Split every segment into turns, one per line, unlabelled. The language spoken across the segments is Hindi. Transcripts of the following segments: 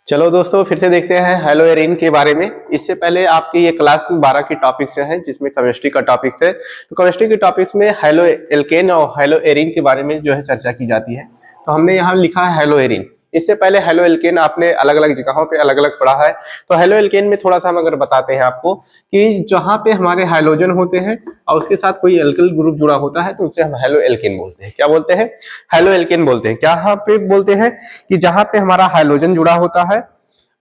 चलो दोस्तों, फिर से देखते हैं हेलो एरिन के बारे में। इससे पहले आपकी ये क्लास 12 की टॉपिक्स है जिसमें केमिस्ट्री का टॉपिक्स है। तो केमिस्ट्री के टॉपिक्स में हेलो एल्केन और हेलो एरिन के बारे में जो है चर्चा की जाती है। तो हमने यहाँ लिखा है हेलो एरिन। इससे पहले हेलो एल्केन आपने अलग अलग जगहों पे अलग अलग पढ़ा है। तो हेलो एल्केन में थोड़ा सा हम अगर बताते हैं आपको कि जहाँ पे हमारे हाइड्रोजन होते हैं और उसके साथ कोई एल्किल ग्रुप जुड़ा होता है तो उसे हम हेलो एल्केन बोलते हैं। क्या बोलते हैं? हेलो एल्केन बोलते हैं। क्या यहाँ पे बोलते हैं कि जहाँ पे हमारा हाइड्रोजन जुड़ा होता है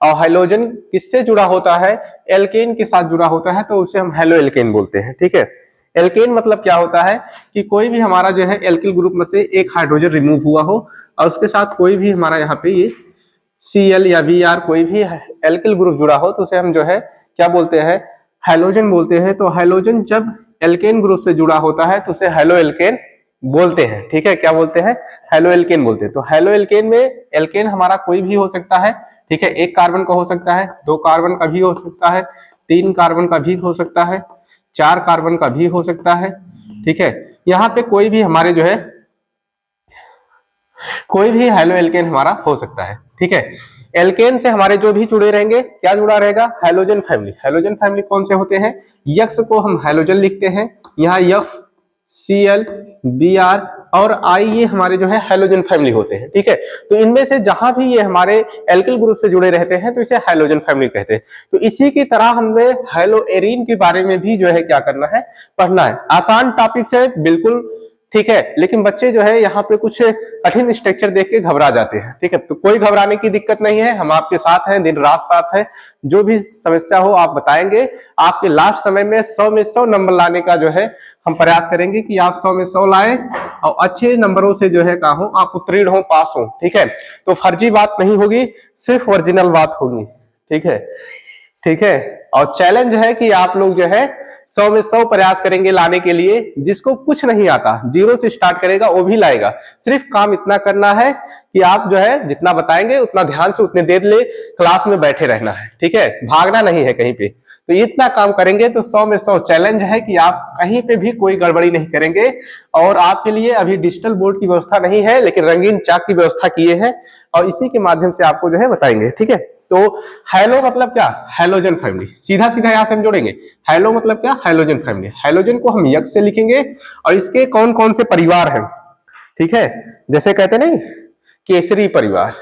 और हाइड्रोजन किससे जुड़ा होता है? एल्केन के साथ जुड़ा होता है, तो उसे हम हेलो एल्केन बोलते हैं। ठीक है। एल्केन मतलब क्या होता है कि कोई भी हमारा जो है एल्किल ग्रुप में से एक हाइड्रोजन रिमूव हुआ हो और उसके साथ कोई भी हमारा यहाँ पे ये Cl या Br कोई भी एल्किल ग्रुप जुड़ा हो तो उसे हम जो है क्या बोलते हैं? हैलोजन बोलते हैं। तो हैलोजन जब एल्केन ग्रुप से जुड़ा होता है तो उसे हेलो एल्केन बोलते हैं। ठीक है। क्या बोलते हैं? हेलो एल्केन बोलते हैं। तो हेलो एल्केन में एल्केन हमारा कोई भी हो सकता है। ठीक है। एक कार्बन का हो सकता है, दो कार्बन का भी हो सकता है, तीन कार्बन का भी हो सकता है, चार कार्बन का भी हो सकता है। ठीक है। यहाँ पे कोई भी हमारे जो है कोई भी हेलो एल्केन हमारा हो सकता है। ठीक है। एल्केन से हमारे जो भी जुड़े रहेंगे, क्या जुड़ा रहेगा? Halogen family. हैलोजन फैमिली कौन से होते हैं? यक्स को हम हैलोजन लिखते हैं। यहाँ एफ, Cl, Br और I ये हमारे जो है हैलोजन फैमिली होते हैं। ठीक है। तो इनमें से जहां भी ये हमारे एल्किल ग्रुप से जुड़े रहते हैं तो इसे हैलोजन फैमिली कहते हैं। तो इसी की तरह हमें हेलो एरीन के बारे में भी जो है क्या करना है? पढ़ना है। आसान टॉपिक है बिल्कुल। ठीक है। लेकिन बच्चे जो है यहाँ पे कुछ कठिन स्ट्रक्चर देख के घबरा जाते हैं। ठीक है। तो कोई घबराने की दिक्कत नहीं है, हम आपके साथ हैं, दिन रात साथ हैं। जो भी समस्या हो आप बताएंगे। आपके लास्ट समय में 100 में 100 नंबर लाने का जो है हम प्रयास करेंगे कि आप 100 में 100 लाएं और अच्छे नंबरों से जो है कहा हो आप उत्तीर्ण हो, पास हो। ठीक है। तो फर्जी बात नहीं होगी, सिर्फ ओरिजिनल बात होगी। ठीक है। ठीक है। और चैलेंज है कि आप लोग जो है 100 में 100 प्रयास करेंगे लाने के लिए। जिसको कुछ नहीं आता, जीरो से स्टार्ट करेगा वो भी लाएगा। सिर्फ काम इतना करना है कि आप जो है जितना बताएंगे उतना ध्यान से उतने देर ले क्लास में बैठे रहना है। ठीक है। भागना नहीं है कहीं पे। तो इतना काम करेंगे तो 100 में 100 चैलेंज है कि आप कहीं पे भी कोई गड़बड़ी नहीं करेंगे। और आपके लिए अभी डिजिटल बोर्ड की व्यवस्था नहीं है, लेकिन रंगीन चाक की व्यवस्था किए हैं और इसी के माध्यम से आपको जो है बताएंगे। ठीक है। तो हेलो मतलब क्या? Halogen family. सीधा सीधा यहां से हम जोड़ेंगे। हेलो मतलब क्या? Halogen family. हैलोजन को हम यक्स से लिखेंगे और इसके कौन कौन से परिवार हैं? ठीक है। जैसे कहते नहीं केसरी परिवार।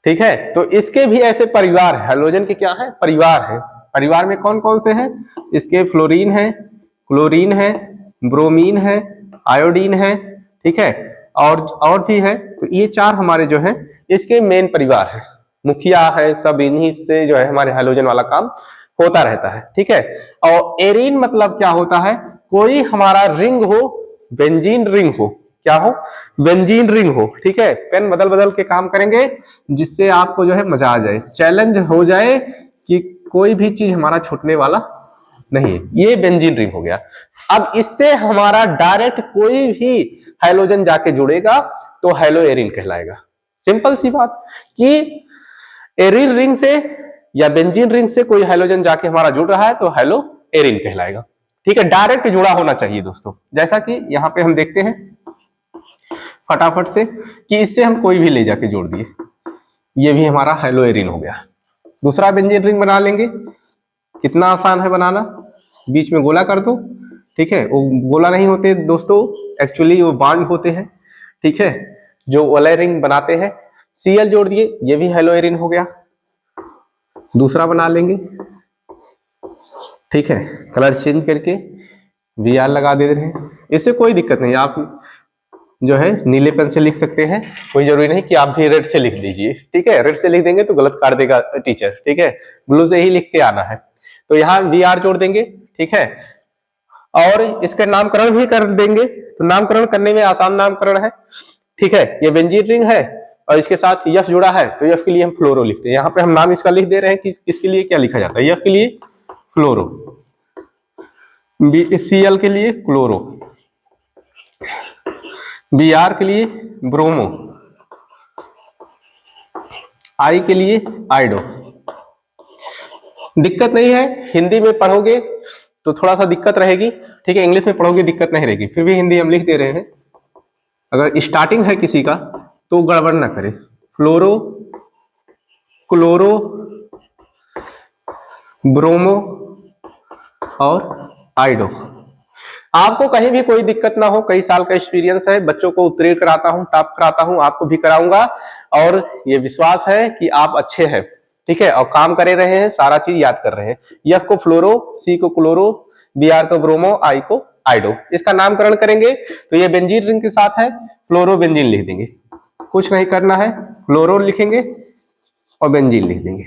ठीक है। तो इसके भी ऐसे परिवार है। हैलोजन के क्या है? परिवार है। परिवार में कौन कौन से हैं? इसके फ्लोरीन है, क्लोरीन है, ब्रोमीन है, आयोडीन है। ठीक है। और भी है। तो ये चार हमारे जो है इसके मेन परिवार है, मुखिया है। सब इन्हीं से जो है हमारे हैलोजन वाला काम होता रहता है। ठीक है। और एरीन मतलब क्या होता है? कोई हमारा रिंग हो, बेंजीन रिंग हो। क्या हो? बेंजीन रिंग हो। ठीक है। पेन बदल बदल के काम करेंगे जिससे आपको जो है मजा आ जाए, चैलेंज हो जाए कि कोई भी चीज हमारा छूटने वाला नहीं है। ये बेंजीन रिंग हो गया। अब इससे हमारा डायरेक्ट कोई भी हाइड्रोजन जाके जुड़ेगा तो हेलो एरिन कहलाएगा। सिंपल सी बात कि एरिन रिंग से या बेंजीन रिंग से कोई हाइड्रोजन जाके हमारा जुड़ रहा है तो हेलो एरिन कहलाएगा। ठीक है। डायरेक्ट जुड़ा होना चाहिए दोस्तों। जैसा कि यहाँ पे हम देखते हैं फटाफट से कि इससे हम कोई भी ले जाके जोड़ दिए, ये भी हमारा हेलो एरिन हो गया। दूसरा बेंजीन रिंग बना लेंगे। कितना आसान है बनाना, बीच में गोला कर दो। ठीक है। वो गोला नहीं होते दोस्तों, एक्चुअली वो बांड होते हैं। ठीक है। जो ओले रिंग बनाते हैं। Cl जोड़ दिए, ये भी हेलो एरिन हो गया। दूसरा बना लेंगे। ठीक है। कलर चेंज करके Br लगा दे रहे हैं। इससे कोई दिक्कत नहीं, आप जो है नीले पेन से लिख सकते हैं, कोई जरूरी नहीं कि आप भी रेड से लिख लीजिए। ठीक है। रेड से लिख देंगे तो गलत काट देगा टीचर। ठीक है। ब्लू से ही लिख के आना है। तो यहाँ Br जोड़ देंगे। ठीक है। और इसका नामकरण भी कर देंगे। तो नामकरण करने में आसान नामकरण है। ठीक है। ये बेंजीन रिंग है और इसके साथ यफ जुड़ा है तो यफ के लिए हम फ्लोरो लिखते हैं। यहाँ पे हम नाम इसका लिख दे रहे हैं कि इसके लिए क्या लिखा जाता है। यफ के लिए फ्लोरो, Cl के लिए क्लोरो, Br के लिए ब्रोमो, I के लिए आइडो। दिक्कत नहीं है, हिंदी में पढ़ोगे तो थोड़ा सा दिक्कत रहेगी। ठीक है। इंग्लिश में पढ़ोगे दिक्कत नहीं रहेगी, फिर भी हिंदी हम लिख दे रहे हैं। अगर स्टार्टिंग है किसी का तो गड़बड़ ना करे। फ्लोरो क्लोरो, ब्रोमो और आइडो। आपको कहीं भी कोई दिक्कत ना हो, कई साल का एक्सपीरियंस है, बच्चों को उत्तीर्ण कराता हूं, टॉप कराता हूं, आपको भी कराऊंगा और ये विश्वास है कि आप अच्छे हैं, ठीक है, और काम करे रहे हैं, सारा चीज याद कर रहे हैं। एफ को फ्लोरो, सी को क्लोरो, बी आर को ब्रोमो, आई को आइडो। इसका नामकरण करेंगे तो ये बेंजीन रिंग के साथ है, फ्लोरो बेंजीन लिख देंगे, कुछ नहीं करना है, फ्लोरो लिखेंगे और बेंजीन लिख देंगे।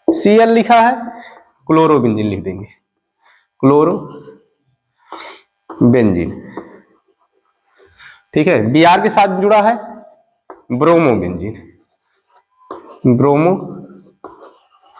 Cl लिखा है, क्लोरो बेंजीन लिख देंगे, क्लोरो बेंजीन, ठीक है। Br के साथ जुड़ा है ब्रोमो बेंजीन, ब्रोमो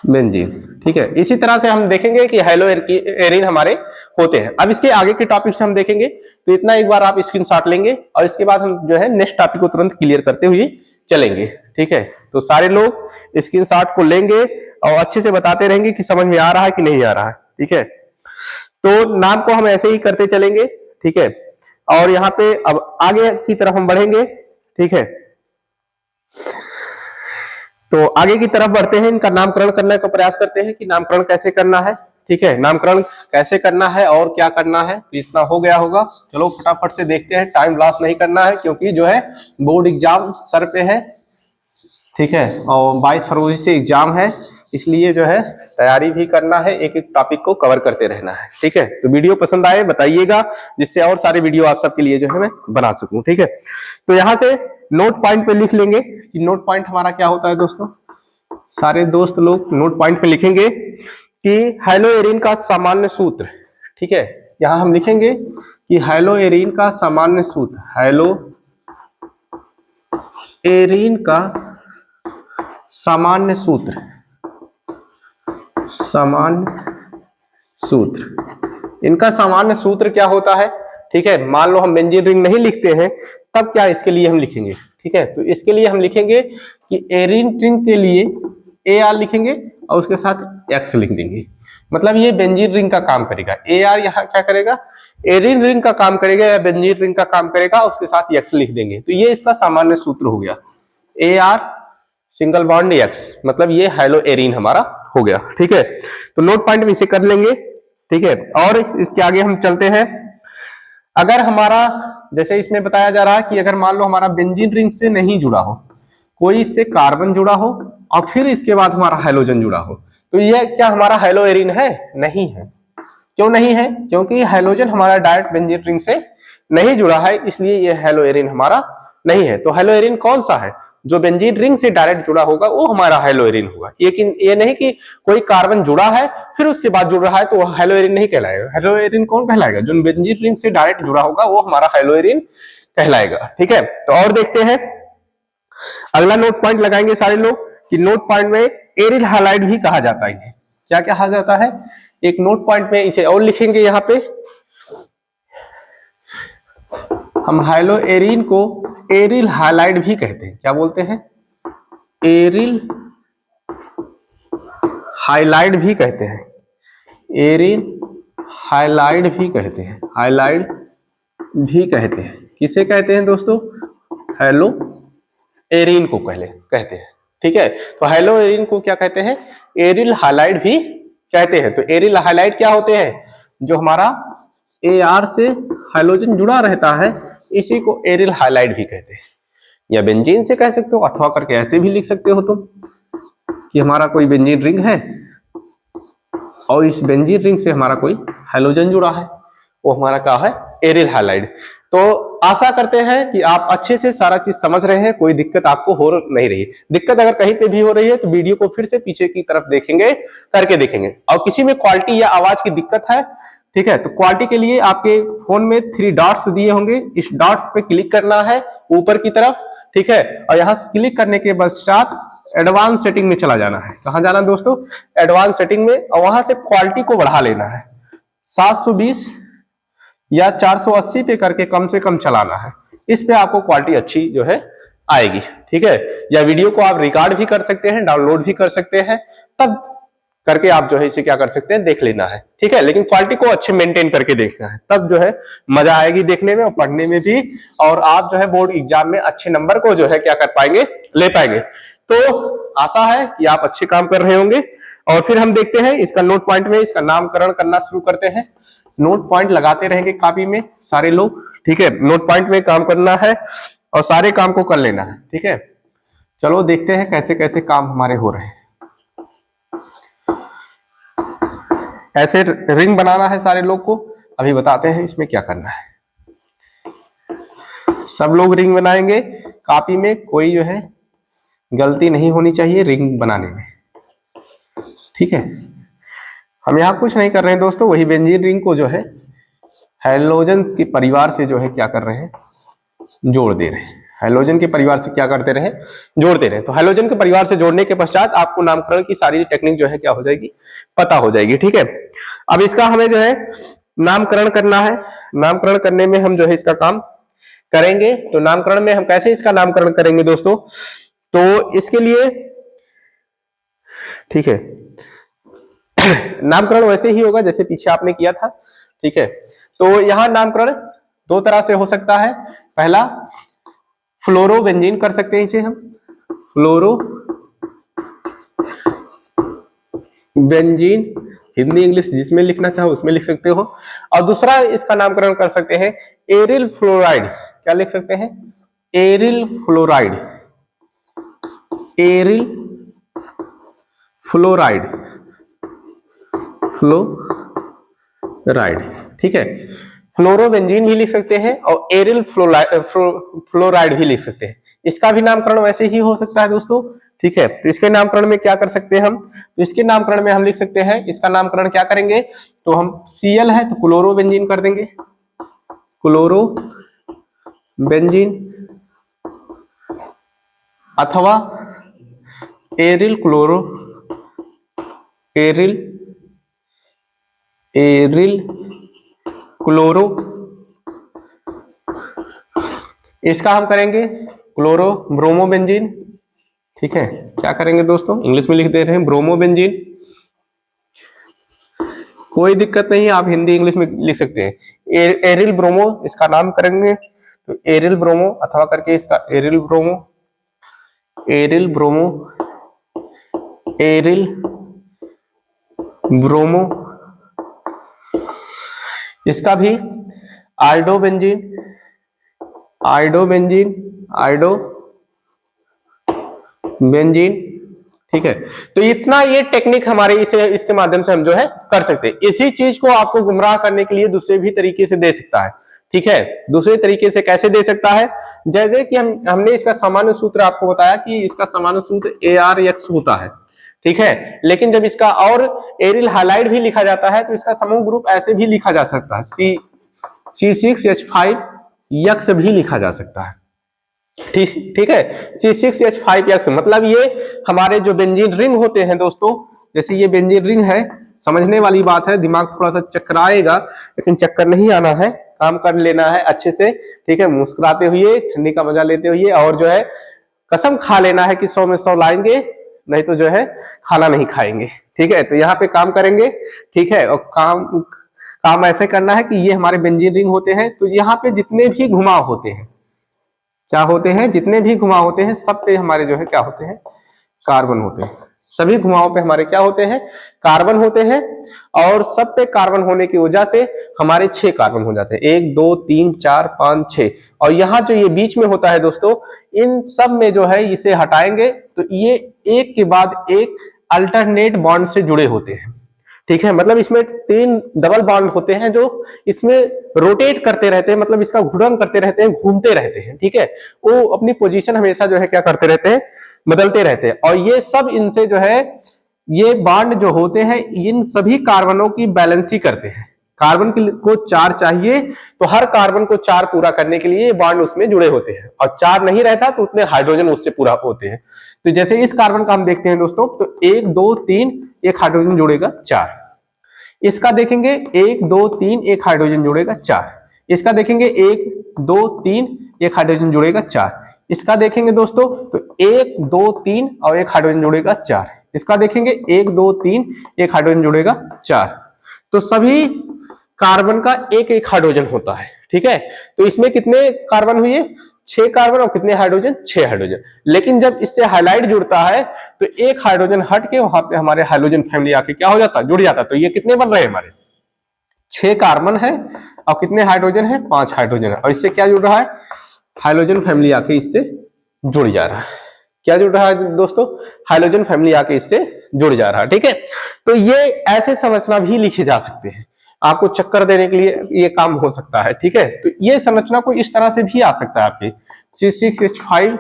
बेंजीन, ठीक है। इसी तरह से हम देखेंगे कि हेलो एरीन हमारे होते हैं। अब इसके आगे के टॉपिक से हम देखेंगे, तो इतना एक बार आप स्क्रीनशॉट लेंगे और इसके बाद हम जो है नेक्स्ट टॉपिक को तुरंत क्लियर करते हुए चलेंगे, ठीक है। तो सारे लोग स्क्रीनशॉट को लेंगे और अच्छे से बताते रहेंगे कि समझ में आ रहा है कि नहीं आ रहा है, ठीक है। तो नाम को हम ऐसे ही करते चलेंगे, ठीक है। और यहाँ पे अब आगे की तरफ हम बढ़ेंगे, ठीक है। तो आगे की तरफ बढ़ते हैं, इनका नामकरण करने का प्रयास करते हैं कि नामकरण कैसे करना है, ठीक है। नामकरण कैसे करना है और क्या करना है, तो इतना हो गया होगा। चलो फटाफट से देखते हैं, टाइम लॉस नहीं करना है क्योंकि जो है बोर्ड एग्जाम सर पे है, ठीक है, और 22 फरवरी से एग्जाम है, इसलिए जो है तैयारी भी करना है, एक एक टॉपिक को कवर करते रहना है, ठीक है। तो वीडियो पसंद आए बताइएगा, जिससे और सारे वीडियो आप सबके लिए जो है मैं बना सकूं, ठीक है। तो यहां से नोट पॉइंट पे लिख लेंगे कि नोट पॉइंट हमारा क्या होता है दोस्तों। सारे दोस्त लोग नोट पॉइंट पे लिखेंगे कि हेलो एरीन का सामान्य सूत्र, ठीक है। यहां हम लिखेंगे कि हेलो एरीन का सामान्य सूत्र, हेलो एरीन का सामान्य सूत्र, सामान्य सूत्र, इनका सामान्य सूत्र क्या होता है, ठीक है। मान लो हम बेंजीन रिंग नहीं लिखते हैं, तब क्या इसके लिए हम लिखेंगे, ठीक है। तो इसके लिए हम लिखेंगे कि एरीन रिंग के लिए ए आर लिखेंगे और उसके साथ एक्स लिख देंगे, मतलब ये बेंजीन रिंग का काम करेगा। ए आर यहाँ क्या करेगा, एरीन रिंग का काम करेगा या बेंजीन रिंग का काम करेगा, उसके साथ एक्स लिख देंगे। तो ये इसका सामान्य सूत्र हो गया, A R single bond x, मतलब ये हेलो एरीन हमारा हो गया, ठीक है। तो नोट पॉइंट में इसे कर लेंगे, ठीक है। और इसके आगे हम चलते हैं, अगर हमारा जैसे इसमें बताया जा रहा है कि अगर मान लो हमारा बेंजीन रिंग से नहीं जुड़ा हो, कोई इससे कार्बन जुड़ा हो और फिर इसके बाद हमारा हाइड्रोजन जुड़ा हो, तो यह क्या हमारा हेलो एरीन है? नहीं है। क्यों नहीं है? क्योंकि हाइड्रोजन हमारा डायरेक्ट बेंजीन रिंग से नहीं जुड़ा है, इसलिए यह हेलो एरीन हमारा नहीं है। तो हेलो एरीन कौन सा है? जो बेंजीन रिंग से डायरेक्ट जुड़ा होगा वो हमारा हेलो एरीन होगा। लेकिन ये नहीं कि कोई कार्बन जुड़ा है फिर उसके बाद जुड़ रहा है तो हेलो एरीन नहीं कहलाएगा। हेलो एरीन कौन कहलाएगा? जो बेंजीन रिंग से डायरेक्ट जुड़ा होगा वो हमारा हेलो एरीन कहलाएगा, ठीक है। तो और देखते हैं, अगला नोट पॉइंट लगाएंगे सारे लोग कि नोट पॉइंट में एरिल हाइलाइट भी कहा जाता है। क्या कहा जाता है? एक नोट पॉइंट में इसे और लिखेंगे, यहां पे हम हेलो एरीन को एरिल हाइलाइट भी कहते हैं। क्या बोलते हैं? एरिल हाइलाइट भी कहते हैं, एरिल हाइलाइट भी कहते हैं, हाइलाइट भी कहते हैं। किसे कहते हैं दोस्तों? हेलो एरीन को कहते हैं, ठीक है। तो हेलो एरीन को क्या कहते हैं? एरिल हाइलाइट भी कहते हैं। तो एरिल हाइलाइट क्या होते हैं? जो हमारा AR से हाइड्रोजन जुड़ा रहता है, इसी को एरिल हाइलाइट भी कहते हैं। या बेंजीन से कह सकते हो, अथवा करके ऐसे भी लिख सकते हो तुम कि हमारा कोई बेंजीन रिंग है और इस बेंजीन रिंग से हमारा कोई हाइड्रोजन जुड़ा है, वो हमारा क्या है? Aryl highlight. तो आशा करते हैं कि आप अच्छे से सारा चीज समझ रहे हैं, कोई दिक्कत आपको हो नहीं रही। दिक्कत अगर कहीं पे भी हो रही है तो वीडियो को फिर से पीछे की तरफ देखेंगे, करके देखेंगे। और किसी में क्वालिटी या आवाज की दिक्कत है, ठीक है, तो क्वालिटी के लिए आपके फोन में 3 डॉट्स दिए होंगे, इस डॉट्स पे क्लिक करना है ऊपर की तरफ, ठीक है। और यहां क्लिक करने के पश्चात एडवांस सेटिंग में चला जाना है। कहां जाना है दोस्तों? एडवांस सेटिंग में, और वहां से क्वालिटी को बढ़ा लेना है। 720 या 480 पे करके कम से कम चलाना है। इस पे आपको क्वालिटी अच्छी जो है आएगी, ठीक है। या वीडियो को आप रिकॉर्ड भी कर सकते हैं, डाउनलोड भी कर सकते हैं, तब करके आप जो है इसे क्या कर सकते हैं? देख लेना है, ठीक है। लेकिन क्वालिटी को अच्छे मेंटेन करके देखना है, तब जो है मजा आएगी देखने में और पढ़ने में भी, और आप जो है बोर्ड एग्जाम में अच्छे नंबर को जो है क्या कर पाएंगे? ले पाएंगे। तो आशा है कि आप अच्छे काम कर रहे होंगे। और फिर हम देखते हैं इसका नोट पॉइंट में इसका नामकरण करना शुरू करते हैं। नोट पॉइंट लगाते रहेंगे कॉपी में सारे लोग, ठीक है। नोट पॉइंट में काम करना है और सारे काम को कर लेना है, ठीक है। चलो देखते हैं कैसे कैसे काम हमारे हो रहे हैं। ऐसे रिंग बनाना है सारे लोग को, अभी बताते हैं इसमें क्या करना है। सब लोग रिंग बनाएंगे कॉपी में, कोई जो है गलती नहीं होनी चाहिए रिंग बनाने में, ठीक है। हम यहाँ कुछ नहीं कर रहे हैं दोस्तों, वही बेंजीन रिंग को जो है हैलोजन के परिवार से जो है क्या कर रहे हैं, जोड़ दे रहे हैं। हैलोजन के परिवार से क्या करते रहे, जोड़ते रहे। तो हैलोजन के परिवार से जोड़ने के पश्चात आपको नामकरण की सारी टेक्निक जो है क्या हो जाएगी, पता हो जाएगी, ठीक है। अब इसका हमें जो है नामकरण करना है। नामकरण करने में हम जो है इसका काम करेंगे। तो नामकरण में हम कैसे इसका नामकरण करेंगे दोस्तों, तो इसके लिए, ठीक है, नामकरण वैसे ही होगा जैसे पीछे आपने किया था, ठीक है। तो यहां नामकरण दो तरह से हो सकता है। पहला फ्लोरोबेंजीन कर सकते हैं इसे हम, फ्लोरो बेंजीन, हिंदी इंग्लिश जिसमें लिखना चाहो उसमें लिख सकते हो। और दूसरा इसका नामकरण कर सकते हैं एरिल फ्लोराइड। क्या लिख सकते हैं, aryl fluoride, aryl fluoride, fluoride, ठीक है। फ्लोरोबेंजीन भी लिख सकते हैं और एरिल फ्लोराइड भी लिख सकते हैं। इसका भी नामकरण वैसे ही हो सकता है दोस्तों, ठीक है। तो इसके नामकरण में क्या कर सकते हैं हम, तो इसके नामकरण में हम लिख सकते हैं, इसका नामकरण क्या करेंगे, तो हम Cl है तो क्लोरोबेंजीन कर देंगे, क्लोरोबेंजीन, अथवा एरिल क्लोरो, एरिल क्लोरो, इसका हम करेंगे क्लोरो ब्रोमोबेंजीन, ठीक है। क्या करेंगे दोस्तों, इंग्लिश में लिख दे रहे हैं ब्रोमोबेंजीन, कोई दिक्कत नहीं, आप हिंदी इंग्लिश में लिख सकते हैं। एरिल ब्रोमो इसका नाम करेंगे, तो एरिल ब्रोमो अथवा करके इसका aryl bromo, aryl bromo, aryl bromo. इसका भी आइडोबेंजीन, आइडोबेंजीन, आइडोबेंजीन, ठीक है। तो इतना ये टेक्निक हमारे इसके माध्यम से हम जो है कर सकते हैं। इसी चीज को आपको गुमराह करने के लिए दूसरे भी तरीके से दे सकता है, ठीक है। दूसरे तरीके से कैसे दे सकता है, जैसे कि हमने इसका सामान्य सूत्र आपको बताया कि इसका सामान्य सूत्र ArX होता है, ठीक है। लेकिन जब इसका और एरिल हैलाइड भी लिखा जाता है तो इसका समूह ग्रुप ऐसे भी लिखा जा सकता है, C6H5X भी लिखा जा सकता है, ठीक है। C6H5X मतलब ये हमारे जो बेंजीन रिंग होते हैं दोस्तों, जैसे ये बेंजीन रिंग है, समझने वाली बात है, दिमाग थोड़ा सा चक्राएगा लेकिन चक्कर नहीं आना है, काम कर लेना है अच्छे से, ठीक है। मुस्कुराते हुए, ठंडी का मजा लेते हुए, और जो है कसम खा लेना है कि 100 में 100 लाएंगे, नहीं तो जो है खाना नहीं खाएंगे, ठीक है। तो यहाँ पे काम करेंगे, ठीक है। और काम ऐसे करना है कि ये हमारे बेंजीन रिंग होते हैं, तो यहाँ पे जितने भी घुमाव होते हैं, क्या होते हैं, जितने भी घुमाव होते हैं सब पे हमारे जो है क्या होते हैं, कार्बन होते हैं। सभी घुमावों पे हमारे क्या होते हैं, कार्बन होते हैं। और सब पे कार्बन होने की वजह से हमारे 6 कार्बन हो जाते हैं, 1 2 3 4 5 6। और यहाँ जो ये बीच में होता है दोस्तों, इन सब में जो है इसे हटाएंगे तो ये एक के बाद एक अल्टरनेट बॉन्ड से जुड़े होते हैं, ठीक है। मतलब इसमें 3 डबल बॉन्ड होते हैं जो इसमें रोटेट करते रहते हैं, मतलब इसका घूर्णन करते रहते हैं, घूमते रहते हैं, ठीक है। वो अपनी पोजीशन हमेशा जो है क्या करते रहते हैं, बदलते रहते हैं। और ये सब इनसे जो है, ये बॉन्ड जो होते हैं इन सभी कार्बनों की बैलेंसी करते हैं। कार्बन को 4 चाहिए, तो हर कार्बन को 4 पूरा करने के लिए ये बॉन्ड उसमें जुड़े होते हैं, और 4 नहीं रहता तो उतने हाइड्रोजन उससे पूरा होते हैं। तो जैसे इस कार्बन का हम देखते हैं दोस्तों, तो 1 2 3 एक हाइड्रोजन जुड़ेगा 4। इसका देखेंगे 1 2 3 एक हाइड्रोजन जुड़ेगा 4। इसका देखेंगे 1 2 3 एक हाइड्रोजन जुड़ेगा 4। इसका देखेंगे दोस्तों तो 1 2 3 और एक हाइड्रोजन जुड़ेगा 4। इसका देखेंगे 1 2 3 एक हाइड्रोजन जुड़ेगा 4। तो सभी कार्बन का एक एक हाइड्रोजन होता है, ठीक है। तो इसमें कितने कार्बन हुए, 6 कार्बन और कितने हाइड्रोजन, 6 हाइड्रोजन। लेकिन जब इससे हाइलाइट जुड़ता है तो एक हाइड्रोजन हट के वहां पे हमारे हाइड्रोजन फैमिली आके क्या हो जाता है, जुड़ जाता है। तो ये कितने बन रहे हैं हमारे, 6 कार्बन है और कितने हाइड्रोजन है, 5 हाइड्रोजन है। और इससे क्या जुड़ रहा है, हाइड्रोजन फैमिली आके इससे जुड़ जा रहा है। क्या जुड़ रहा है दोस्तों, हाइड्रोजन फैमिली आके इससे जुड़ जा रहा है। ठीक है, तो ये ऐसे संरचना भी लिखे जा सकते हैं, आपको चक्कर देने के लिए ये काम हो सकता है। ठीक है, तो ये संरचना को इस तरह से भी आ सकता है आपके C6H5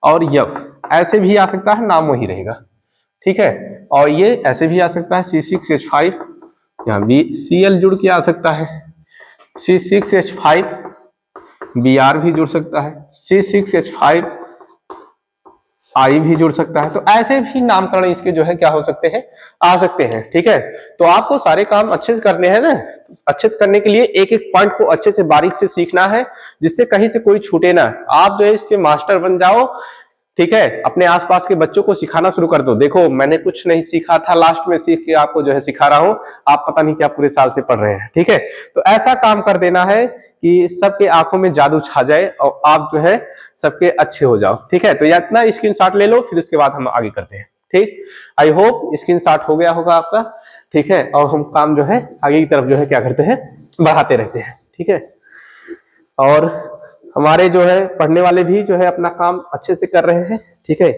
और F ऐसे भी आ सकता है, नाम वही रहेगा। ठीक है, और ये ऐसे भी आ सकता है C6H5, यहाँ भी Cl जुड़ के आ सकता है, C6H5 Br भी जुड़ सकता है, C6H5 आई भी जुड़ सकता है। तो ऐसे भी नामकरण इसके जो है क्या हो सकते हैं, आ सकते हैं। ठीक है, तो आपको सारे काम अच्छे से करने हैं ना, अच्छे से करने के लिए एक एक पॉइंट को अच्छे से बारीक से सीखना है, जिससे कहीं से कोई छूटे ना। आप जो है इसके मास्टर बन जाओ। ठीक है, अपने आसपास के बच्चों को सिखाना शुरू कर दो। देखो मैंने कुछ नहीं सीखा था, लास्ट में सीख के आपको जो है सिखा रहा हूं, आप पता नहीं क्या पूरे साल से पढ़ रहे हैं। ठीक है, तो ऐसा काम कर देना है कि सबके आंखों में जादू छा जाए और आप जो है सबके अच्छे हो जाओ। ठीक है, तो या इतना स्क्रीनशॉट ले लो, फिर उसके बाद हम आगे करते हैं। ठीक, आई होप स्क्रीनशॉट हो गया होगा आपका। ठीक है, और हम काम जो है आगे की तरफ जो है क्या करते हैं, बढ़ाते रहते हैं। ठीक है, और हमारे जो है पढ़ने वाले भी जो है अपना काम अच्छे से कर रहे हैं। ठीक है,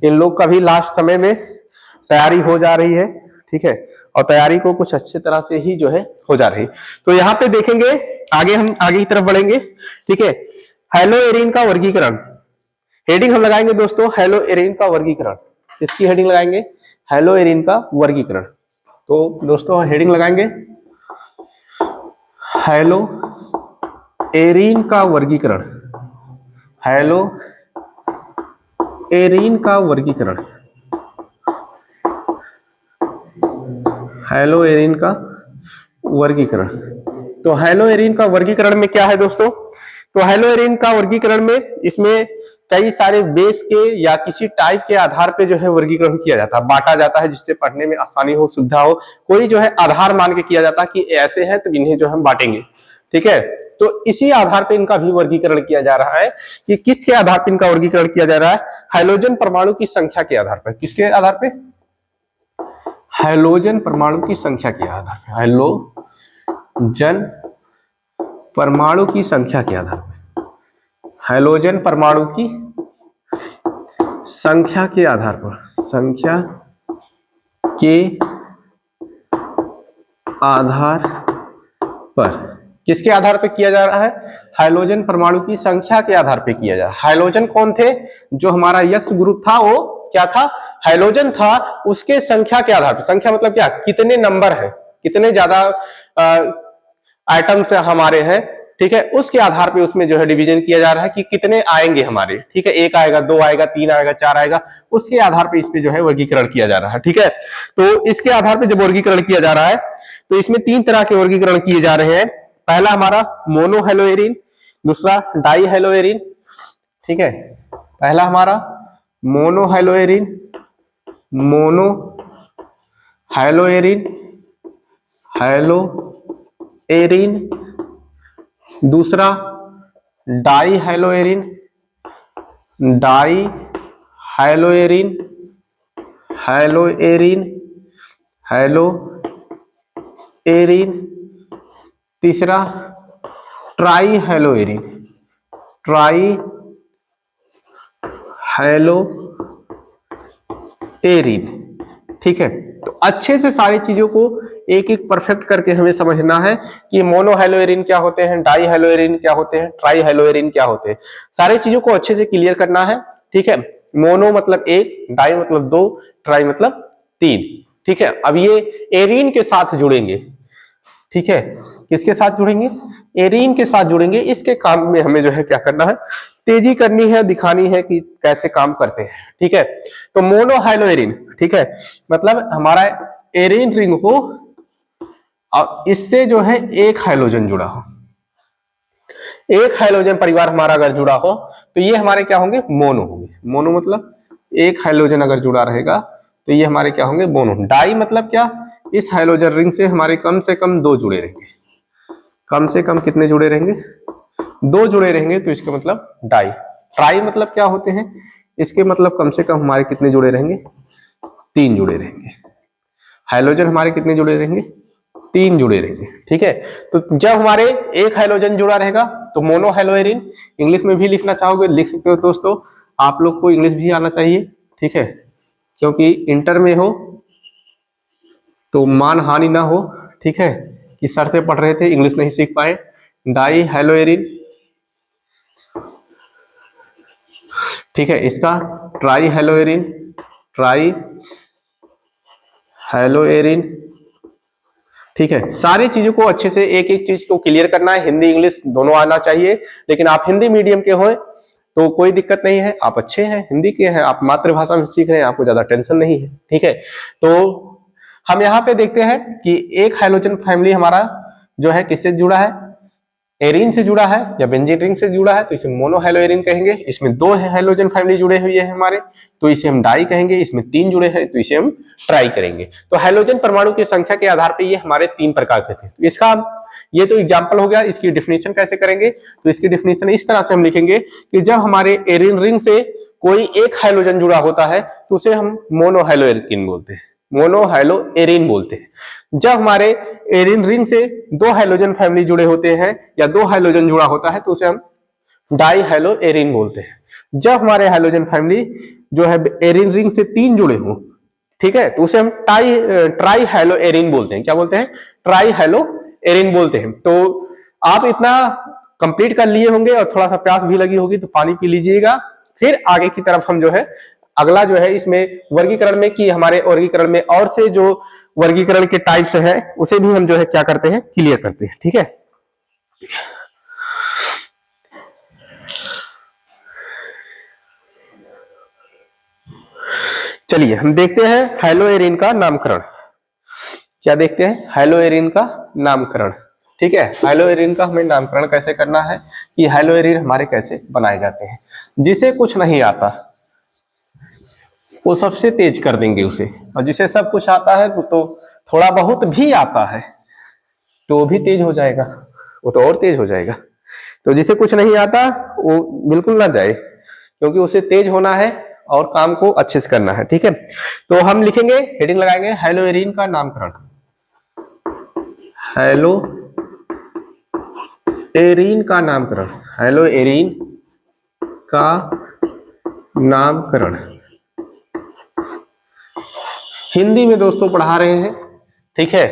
इन लोग का भी लास्ट समय में तैयारी हो जा रही है। ठीक है, और तैयारी को कुछ अच्छे तरह से ही जो है हो जा रही है। तो यहाँ पे देखेंगे, आगे हम आगे की तरफ बढ़ेंगे। ठीक है, हेलो एरीन का वर्गीकरण, हेडिंग हम लगाएंगे दोस्तों, हेलो एरीन का वर्गीकरण। इसकी हेडिंग लगाएंगे हेलो एरीन का वर्गीकरण। तो दोस्तों हेडिंग लगाएंगे हेलो एरीन का वर्गीकरण, हेलो एरीन का वर्गीकरण, हेलो एरीन का वर्गीकरण। तो हेलो एरीन का वर्गीकरण में क्या है दोस्तों, तो हेलो एरीन का वर्गीकरण में इसमें कई सारे बेस के या किसी टाइप के आधार पे जो है वर्गीकरण किया जाता है, बांटा जाता है, जिससे पढ़ने में आसानी हो, सुविधा हो। कोई जो है आधार मान के किया जाता है कि ऐसे है तो इन्हें जो हम बांटेंगे। ठीक है, तो इसी आधार पे इनका भी वर्गीकरण किया जा रहा है कि किसके आधार पे इनका वर्गीकरण किया जा रहा है, हाइड्रोजन परमाणु की संख्या के आधार पर। किसके आधार पे, हाइड्रोजन परमाणु की संख्या के आधार पर, हाइड्रोजन परमाणु की संख्या के आधार पर, हाइड्रोजन परमाणु की संख्या के आधार पर, संख्या के आधार पर। किसके आधार पर किया जा रहा है, हाइड्रोजन परमाणु की संख्या के आधार पर किया जा रहा है। हाइड्रोजन कौन थे, जो हमारा यक्स ग्रुप था वो क्या था, हाइड्रोजन था, उसके संख्या के आधार पर। संख्या मतलब क्या, कितने नंबर है, कितने ज्यादा आइटम्स हमारे हैं। ठीक है, उसके आधार पे उसमें जो है डिवीजन किया जा रहा है कि कितने आएंगे हमारे। ठीक है, 1 आएगा, 2 आएगा, 3 आएगा, 4 आएगा, उसके आधार पे इस पे जो है वर्गीकरण किया जा रहा है। ठीक है, तो इसके आधार पे जब वर्गीकरण किया जा रहा है तो इसमें 3 तरह के वर्गीकरण किए जा रहे हैं। पहला हमारा मोनो हेलोएरिन, दूसरा डाई हेलोएरिन। ठीक है, पहला हमारा मोनो हेलोएरिन, मोनो हेलोएरिन, हेलोएरिन, दूसरा डाई हेलोएरिन, डाई हेलोएरिन, हेलोएरिन, हेलोएरिन, तीसरा ट्राई हेलोएरिन, ट्राई हेलोएरिन। ठीक है, तो अच्छे से सारी चीजों को एक एक परफेक्ट करके हमें समझना है कि मोनो हेलोएरिन क्या होते हैं, डाई हेलोएरिन क्या होते हैं, ट्राई हेलोएरिन क्या होते हैं। सारी चीजों को अच्छे से क्लियर करना है। ठीक है, मोनो मतलब 1, डाई मतलब 2, ट्राई मतलब 3। ठीक है, अब ये एरीन के साथ जुड़ेंगे। ठीक है, किसके साथ जुड़ेंगे, एरीन के साथ जुड़ेंगे। इसके काम में हमें जो है क्या करना है, तेजी करनी है, दिखानी है कि कैसे काम करते हैं। ठीक है, तो मोनो हेलोएरिन, ठीक है, मतलब हमारा एरीन रिंग हो और इससे जो है एक हाइड्रोजन जुड़ा हो, एक हाइड्रोजन परिवार हमारा अगर जुड़ा हो तो ये हमारे क्या होंगे, मोनो होंगे। मोनो मतलब एक हाइड्रोजन अगर जुड़ा रहेगा तो ये हमारे क्या होंगे, मोनो। डाई मतलब क्या, इस हाइड्रोजन रिंग से हमारे कम से कम 2 जुड़े रहेंगे। कम से कम कितने जुड़े रहेंगे, दो जुड़े रहेंगे तो इसका मतलब डाई। ट्राई मतलब क्या होते हैं, इसके मतलब कम से कम हमारे कितने जुड़े रहेंगे, 3 जुड़े रहेंगे। हाइड्रोजन हमारे कितने जुड़े रहेंगे, 3 जुड़े रहेंगे। ठीक है, तो जब हमारे एक हाइड्रोजन जुड़ा रहेगा तो मोनो हाइड्रोएरिन। इंग्लिश में भी लिखना चाहोगे लिख सकते हो दोस्तों, आप लोग को इंग्लिश भी आना चाहिए। ठीक है, क्योंकि इंटर में हो तो मान हानि ना हो। ठीक है, कि सर से पढ़ रहे थे इंग्लिश नहीं सीख पाए। डाई हाइड्रोएरिन, ठीक है, इसका ट्राई हाइड्रोएरिन, ट्राई हाइड्रोएरिन। ठीक है, सारी चीजों को अच्छे से एक एक चीज को क्लियर करना है, हिंदी इंग्लिश दोनों आना चाहिए। लेकिन आप हिंदी मीडियम के हो तो कोई दिक्कत नहीं है, आप अच्छे हैं, हिंदी के हैं, आप मातृभाषा में सीख रहे हैं, आपको ज्यादा टेंशन नहीं है। ठीक है, तो हम यहाँ पे देखते हैं कि एक हाइड्रोजन फैमिली हमारा जो है किससे जुड़ा है, एरीन से जुड़ा है या बेंजीन रिंग से जुड़ा है, तो इसे मोनो हाइड्रोएरिन कहेंगे। इसमें 2 हाइड्रोजन फैमिली जुड़े हुए हैं हमारे, तो इसे हम डाई कहेंगे। इसमें 3 जुड़े हैं तो इसे हम ट्राई करेंगे। तो हाइड्रोजन परमाणु की संख्या के आधार पर ये हमारे 3 प्रकार के थे। इसका ये तो एग्जाम्पल हो गया। इसकी डिफिनेशन कैसे करेंगे, तो इसकी डिफिनेशन इस तरह से हम लिखेंगे कि जब हमारे एरीन रिंग से कोई एक हाइड्रोजन जुड़ा होता है तो उसे हम मोनो हाइड्रोएरिन बोलते हैं, मोनो हाइड्रोएरिन बोलते हैं। जब हमारे एरिन रिंग से 2 हाइड्रोजन फैमिली जुड़े होते हैं या 2 हाइड्रोजन जुड़ा होता है तो उसे हम डाई हाइड्रोएरिन बोलते हैं। जब हमारे हाइड्रोजन फैमिली जो है एरिन रिंग से 3 जुड़े हो, ठीक है, तो उसे हम ट्राई हाइड्रोएरिन बोलते हैं। क्या बोलते हैं, ट्राई हाइड्रोएरिन बोलते हैं। तो आप इतना कंप्लीट कर लिए होंगे और थोड़ा सा प्यास भी लगी होगी तो पानी पी लीजिएगा। फिर आगे की तरफ हम जो है अगला जो है इसमें वर्गीकरण में कि हमारे वर्गीकरण में और से जो वर्गीकरण के टाइप्स है उसे भी हम जो है क्या करते हैं, क्लियर करते हैं। ठीक है, चलिए हम देखते हैं हाइड्रोएरिन का नामकरण। क्या देखते हैं, हाइड्रोएरिन का नामकरण। ठीक है, हाइड्रोएरिन का हमें नामकरण कैसे करना है कि हाइड्रोएरिन हमारे कैसे बनाए जाते हैं। जिसे कुछ नहीं आता वो सबसे तेज कर देंगे उसे, और जिसे सब कुछ आता है तो थोड़ा बहुत भी आता है तो वो भी तेज हो जाएगा, वो तो और तेज हो जाएगा। तो जिसे कुछ नहीं आता वो बिल्कुल ना जाए, क्योंकि उसे तेज होना है और काम को अच्छे से करना है। ठीक है, तो हम लिखेंगे, हेडिंग लगाएंगे, हाइड्रोएरिन का नामकरण। हाइड्रोएरिन का नामकरण, हाइड्रोएरिन का नामकरण हिंदी में दोस्तों पढ़ा रहे हैं। ठीक है,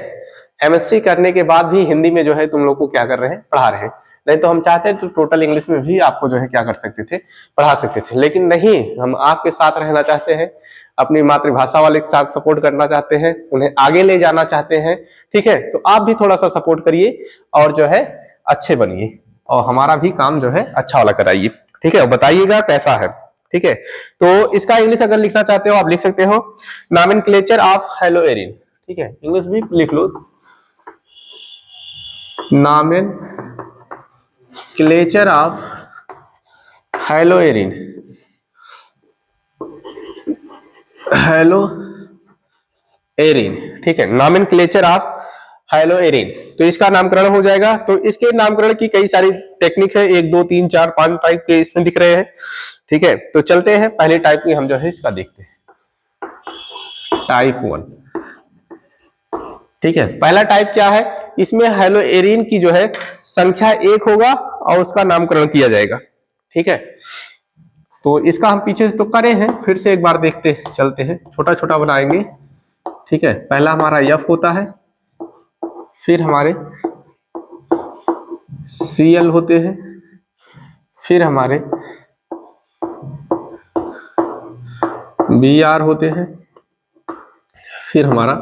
एमएससी करने के बाद भी हिंदी में जो है तुम लोग को क्या कर रहे हैं, पढ़ा रहे हैं। नहीं तो हम चाहते हैं तो टोटल इंग्लिश में भी आपको जो है क्या कर सकते थे, पढ़ा सकते थे। लेकिन नहीं, हम आपके साथ रहना चाहते हैं, अपनी मातृभाषा वाले के साथ सपोर्ट करना चाहते हैं, उन्हें आगे ले जाना चाहते हैं। ठीक है, तो आप भी थोड़ा सा सपोर्ट करिए और जो है अच्छे बनिए और हमारा भी काम जो है अच्छा वाला कराइए। ठीक है, बताइएगा कैसा है। ठीक है, तो इसका इंग्लिश अगर लिखना चाहते हो आप लिख सकते हो, नॉमेनक्लेचर ऑफ हाइड्रोएरिन। ठीक है, इंग्लिश भी लिख लो, नॉमेनक्लेचर ऑफ हाइड्रोएरिन, हाइड्रोएरिन। ठीक है, नॉमेनक्लेचर ऑफ हाइड्रोएरिन, तो इसका नामकरण हो जाएगा। तो इसके नामकरण की कई सारी टेक्निक है, 1 2 3 4 5 टाइप के इसमें दिख रहे हैं। ठीक है, तो चलते हैं पहले टाइप की हम जो है इसका देखते हैं, टाइप 1। ठीक है, पहला टाइप क्या है, इसमें हाइड्रोएरिन की जो है संख्या 1 होगा और उसका नामकरण किया जाएगा। ठीक है, तो इसका हम पीछे से तो करे हैं, फिर से एक बार देखते चलते हैं, छोटा छोटा बनाएंगे। ठीक है, पहला हमारा F होता है, फिर हमारे Cl होते हैं, फिर हमारे Br होते हैं, फिर हमारा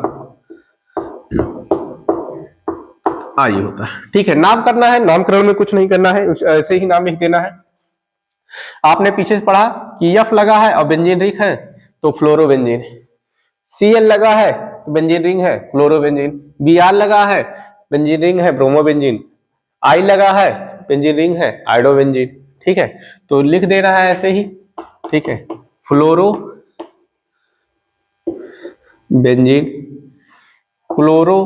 I होता है। ठीक है, नाम करना है, नामकरण में कुछ नहीं करना है, ऐसे ही नाम लिख देना है। आपने पीछे से पढ़ा कि F लगा है और बेंजीन रिंग है तो फ्लोरोबेंजीन, Cl लगा है तो बेंजीन रिंग है क्लोरोबेंजीन, Br लगा है बेंजीन रिंग है ब्रोमोबेंजीन, I लगा है बेंजीन रिंग है आयोडोबेंजीन। ठीक है, तो लिख देना है ऐसे ही। ठीक है, फ्लोरो बेंजीन, क्लोरो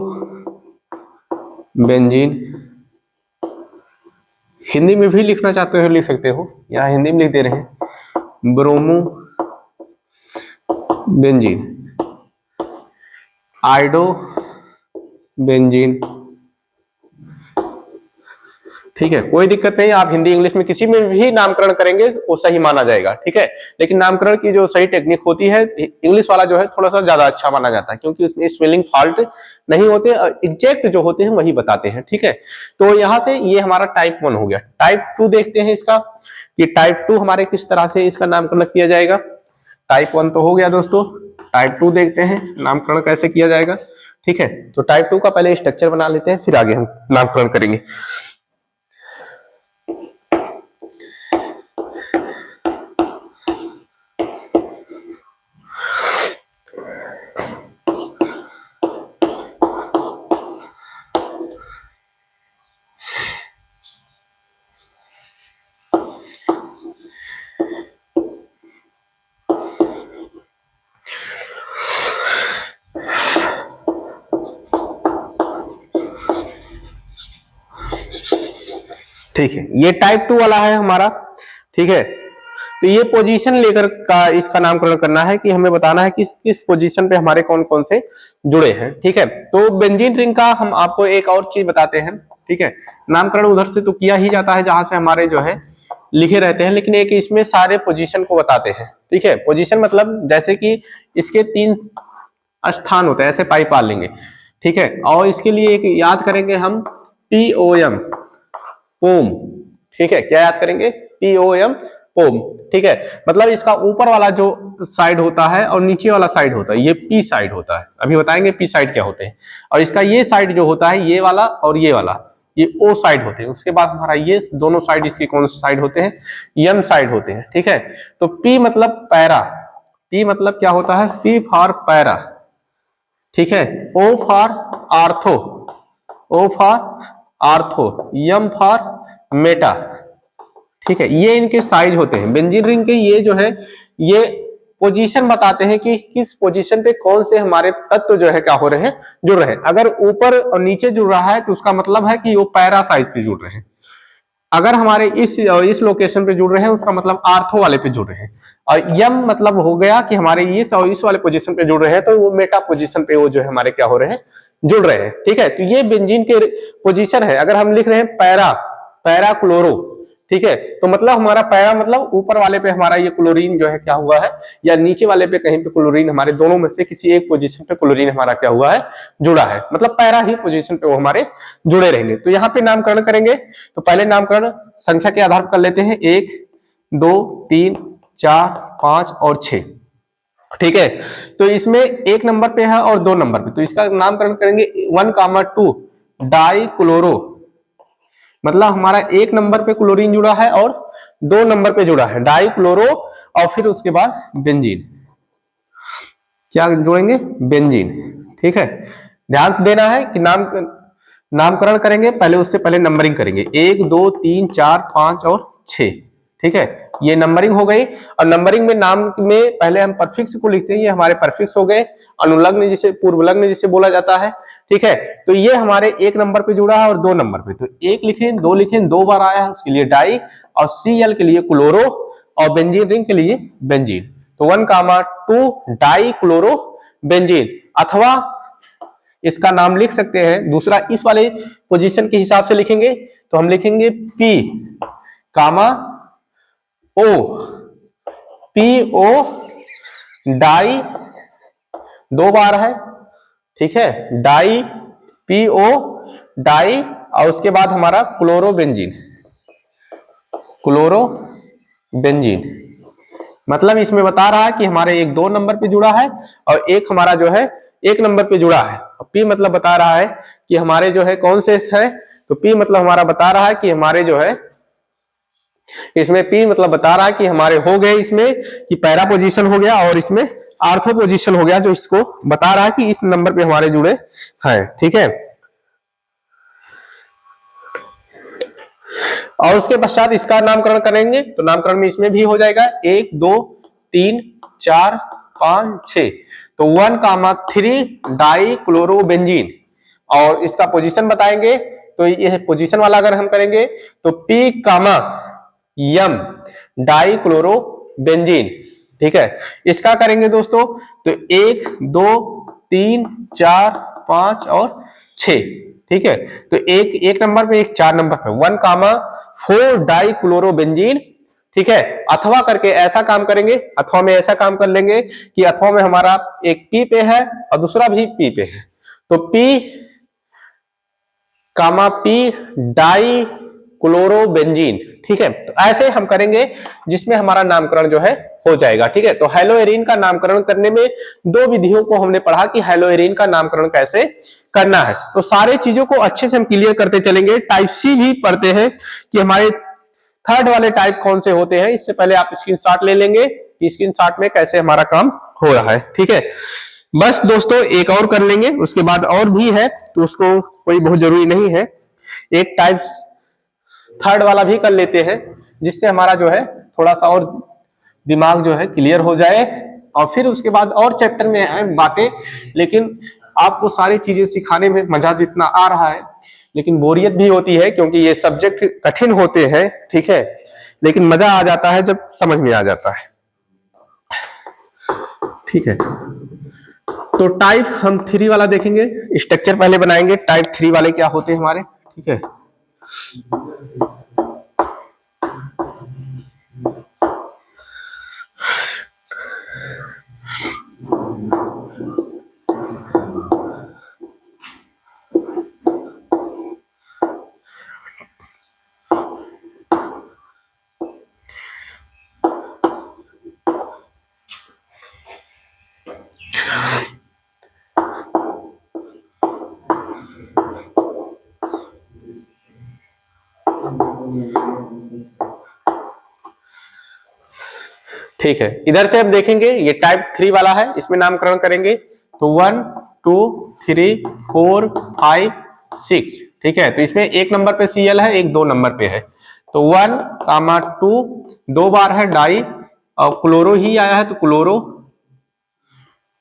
बेंजीन, हिंदी में भी लिखना चाहते हो लिख सकते हो, यहाँ हिंदी में लिख दे रहे हैं ब्रोमो बेंजीन, आइडो बेंजीन। ठीक है, कोई दिक्कत नहीं, आप हिंदी इंग्लिश में किसी में भी नामकरण करेंगे वो सही माना जाएगा। ठीक है, लेकिन नामकरण की जो सही टेक्निक होती है इंग्लिश वाला जो है थोड़ा सा ज्यादा अच्छा माना जाता है, क्योंकि उसमें स्पेलिंग फॉल्ट नहीं होते, एग्जैक्ट जो होते हैं वही बताते हैं। ठीक है, तो यहाँ से ये हमारा टाइप 1 हो गया। टाइप 2 देखते हैं इसका कि टाइप 2 हमारे किस तरह से इसका नामकरण किया जाएगा। टाइप 1 तो हो गया दोस्तों, टाइप 2 देखते हैं नामकरण कैसे किया जाएगा। ठीक है, तो टाइप 2 का पहले स्ट्रक्चर बना लेते हैं, फिर आगे हम नामकरण करेंगे। ठीक है, ये टाइप 2 वाला है हमारा। ठीक है, तो ये पोजीशन लेकर का इसका नामकरण करना है कि हमें बताना है कि किस पोजीशन पे हमारे कौन कौन से जुड़े हैं। ठीक है, तो बेंजीन रिंग का हम आपको एक और चीज बताते हैं। ठीक है, नामकरण उधर से तो किया ही जाता है जहां से हमारे जो है लिखे रहते हैं, लेकिन एक इसमें सारे पोजीशन को बताते हैं। ठीक है, पोजीशन मतलब जैसे कि इसके 3 स्थान होते हैं, ऐसे पाई पाल लेंगे। ठीक है, और इसके लिए एक याद करेंगे हम POM, पोम। ठीक है, क्या याद करेंगे? POM, POM. ठीक है, मतलब इसका ऊपर वाला जो साइड होता है और नीचे वाला साइड होता है, ये P साइड होता है। अभी बताएंगे P साइड क्या होते हैं। और इसका ये साइड जो होता है, ये वाला और ये वाला, ये O साइड होते हैं। उसके बाद हमारा ये दोनों साइड इसके कौन से साइड होते हैं? M साइड होते हैं। ठीक है, तो P मतलब पैरा, P मतलब क्या होता है? P for para. ठीक है, O for ortho, O for ortho, M for Meta. ठीक है, ये इनके साइज होते हैं बेंजीन रिंग के। ये जो है ये पोजीशन बताते हैं कि किस पोजीशन पे कौन से हमारे तत्व जो है क्या हो रहे हैं, जुड़ रहे हैं। अगर ऊपर और नीचे जुड़ रहा है तो उसका मतलब है कि वो पैरा साइज पे जुड़ रहे हैं। अगर हमारे इस लोकेशन पे जुड़ रहे हैं उसका मतलब आर्थो वाले पे जुड़ रहे हैं। और यम मतलब हो गया कि हमारे इस वाले पोजीशन पे जुड़ रहे हैं, तो वो मेटा पोजीशन पे वो जो है हमारे क्या हो रहे हैं, जुड़ रहे हैं। ठीक है, तो ये बेंजीन के पोजीशन है। अगर हम लिख रहे हैं पैरा, पैरा क्लोरो, ठीक है, तो मतलब हमारा पैरा मतलब ऊपर वाले पे हमारा ये क्लोरीन जो है क्या हुआ है, या नीचे वाले पे कहीं पे क्लोरीन, हमारे दोनों में से किसी एक पोजीशन पे क्लोरीन हमारा क्या हुआ है, जुड़ा है। मतलब पैरा ही पोजीशन पे वो हमारे जुड़े रहेंगे। तो यहाँ पे नामकरण करेंगे तो पहले नामकरण संख्या के आधार पर कर लेते हैं, 1 2 3 4 5 और 6। ठीक है, तो इसमें 1 नंबर पे है और 2 नंबर पे, तो इसका नामकरण करेंगे 1,2 डाई क्लोरो। मतलब हमारा 1 नंबर पे क्लोरीन जुड़ा है और 2 नंबर पे जुड़ा है डाई क्लोरो, और फिर उसके बाद बेंजीन। क्या जोड़ेंगे? बेंजीन। ठीक है, ध्यान देना है कि नामकरण करेंगे पहले, उससे पहले नंबरिंग करेंगे, 1 2 3 4 5 और 6। ठीक है, ये नंबरिंग हो गई। और नंबरिंग में नाम में पहले हम परफिक्स को लिखते हैं, ये हमारे परफिक्स हो गए। अनुलग्न जिसे पूर्वलग्न जिसे बोला जाता है। ठीक है, तो ये हमारे 1 नंबर पे जुड़ा है और 2 नंबर पे, तो 1 लिखें 2 लिखें, 2 बार आया है उसके लिए डाई, और Cl के लिए क्लोरो, और बेंजीन रिंग के लिए बेंजीन। तो 1,2 डाई क्लोरो बेंजीन। अथवा इसका नाम लिख सकते हैं दूसरा, इस वाले पोजीशन के हिसाब से लिखेंगे तो हम लिखेंगे P, O, PO डाई, 2 बार है। ठीक है, डाई, PO डाई, और उसके बाद हमारा क्लोरो बेंजीन, क्लोरो बेंजीन। मतलब इसमें बता रहा है कि हमारे 1 2 नंबर पे जुड़ा है और एक हमारा जो है 1 नंबर पे जुड़ा है। P मतलब बता रहा है कि हमारे जो है कौन से है, तो P मतलब हमारा बता रहा है कि हमारे जो है इसमें P मतलब बता रहा है कि हमारे हो गए इसमें कि पैरा पोजीशन हो गया और इसमें आर्थो पोजीशन हो गया, जो इसको बता रहा है कि इस नंबर पे हमारे जुड़े हैं। ठीक है, और उसके पश्चात इसका नामकरण करेंगे तो नामकरण में इसमें भी हो जाएगा 1 2 3 4 5 6, तो 1,3 डाई क्लोरो बेंजीन। और इसका पोजीशन बताएंगे तो ये पोजीशन वाला अगर हम करेंगे तो P कामा यम डाइक्लोरोबेंजीन, ठीक है। इसका करेंगे दोस्तों तो 1 2 3 4 5 और 6, ठीक है। तो एक नंबर पे, एक 4 नंबर पे 1 कामा 4 डाइक्लोरोबेंजीन, ठीक है। अथवा करके ऐसा काम करेंगे, अथवा में ऐसा काम कर लेंगे कि अथवा में हमारा एक P पे है और दूसरा भी P पे है, तो P कामा P डाई क्लोरोबेंजीन, ठीक है। तो ऐसे हम करेंगे जिसमें हमारा नामकरण जो है हो जाएगा, ठीक है। तो हेलोएरिन का नामकरण करने में 2 विधियों को हमने पढ़ा कि हेलोएरिन का नामकरण कैसे करना है। तो सारे चीजों को अच्छे से हम क्लियर करते चलेंगे। टाइप सी भी पढ़ते हैं कि हमारे थर्ड वाले टाइप कौन से होते हैं। इससे पहले आप स्क्रीनशॉट ले लेंगे कि स्क्रीनशॉट में कैसे हमारा काम हो रहा है, ठीक है। बस दोस्तों एक और कर लेंगे, उसके बाद और भी है तो उसको कोई बहुत जरूरी नहीं है। एक टाइप थर्ड वाला भी कर लेते हैं जिससे हमारा जो है थोड़ा सा और दिमाग जो है क्लियर हो जाए, और फिर उसके बाद और चैप्टर में है बातें। लेकिन आपको सारी चीजें सिखाने में मजा जितना आ रहा है, लेकिन बोरियत भी होती है क्योंकि ये सब्जेक्ट कठिन होते हैं, ठीक है। लेकिन मजा आ जाता है जब समझ में आ जाता है, ठीक है। तो टाइप हम 3 वाला देखेंगे, स्ट्रक्चर पहले बनाएंगे टाइप 3 वाले क्या होते हैं हमारे, ठीक है। ठीक है, इधर से अब देखेंगे ये टाइप 3 वाला है, इसमें नामकरण करेंगे तो 1 2 3 4 5 6, ठीक है। तो इसमें 1 नंबर पे Cl है, एक 2 नंबर पे है, तो 1 कामा 2 2 बार है डाई, और क्लोरो ही आया है तो क्लोरो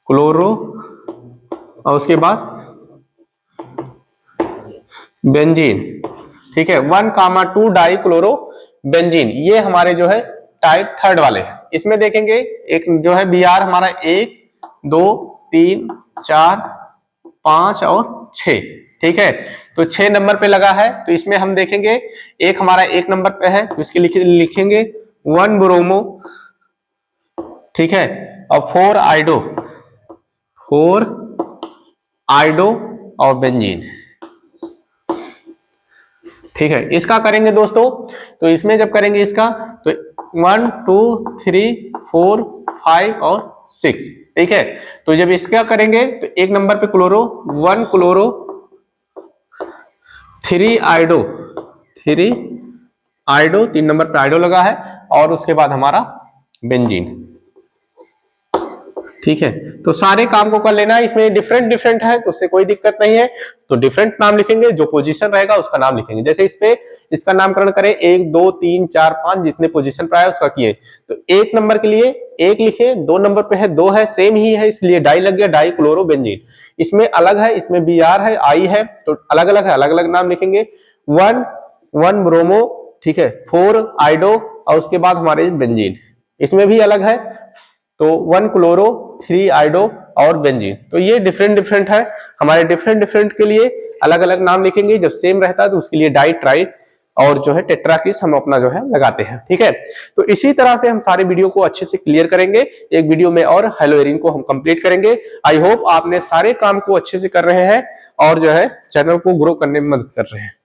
क्लोरो, और उसके बाद बेंजीन, ठीक है। 1 कामा 2 डाई क्लोरो बेंजीन, ये हमारे जो है टाइप थर्ड वाले हैं। इसमें देखेंगे एक जो है Br हमारा 1 2 3 4 5 और 6, ठीक है। तो 6 नंबर पे लगा है, तो इसमें हम देखेंगे एक हमारा 1 नंबर पे है तो इसके लिखेंगे 1 ब्रोमो, ठीक है, और 4 आइडो और बेंजीन, ठीक है। इसका करेंगे दोस्तों, तो इसमें जब करेंगे इसका तो 1 2 3 4 5 और 6, ठीक है। तो जब इसका करेंगे तो 1 नंबर पे क्लोरो 1 क्लोरो 3 आइडो 3 नंबर पे आइडो लगा है, और उसके बाद हमारा बेंजीन, ठीक है। तो सारे काम को कर लेना है, इसमें डिफरेंट है तो उससे कोई दिक्कत नहीं है, तो डिफरेंट नाम लिखेंगे, जो पोजीशन रहेगा उसका नाम लिखेंगे। जैसे इस पे इसका नामकरण करें 1 2 3 4 5 जितने पोजीशन पर आए उसका किए, तो 1 नंबर के लिए 1 लिखे, 2 नंबर पे है 2 है, सेम ही है इसलिए डाई लग गया, डाई क्लोरोबेंजीन। इसमें अलग है, इसमें Br है, I है, तो अलग अलग है, अलग अलग नाम लिखेंगे। 1 ब्रोमो, ठीक है, 4 आइडो, और उसके बाद हमारे बेंजीन, इसमें भी अलग है, तो 1 क्लोरो 3 आइडो और बेंजीन। तो ये डिफरेंट है, हमारे डिफरेंट के लिए अलग अलग नाम लिखेंगे। जब सेम रहता है तो उसके लिए डाई ट्राई और जो है टेट्राकिस हम अपना जो है लगाते हैं, ठीक है। तो इसी तरह से हम सारे वीडियो को अच्छे से क्लियर करेंगे, एक वीडियो में और हेलोएरिन को हम कंप्लीट करेंगे। आई होप आपने सारे काम को अच्छे से कर रहे हैं और जो है चैनल को ग्रो करने में मदद कर रहे हैं।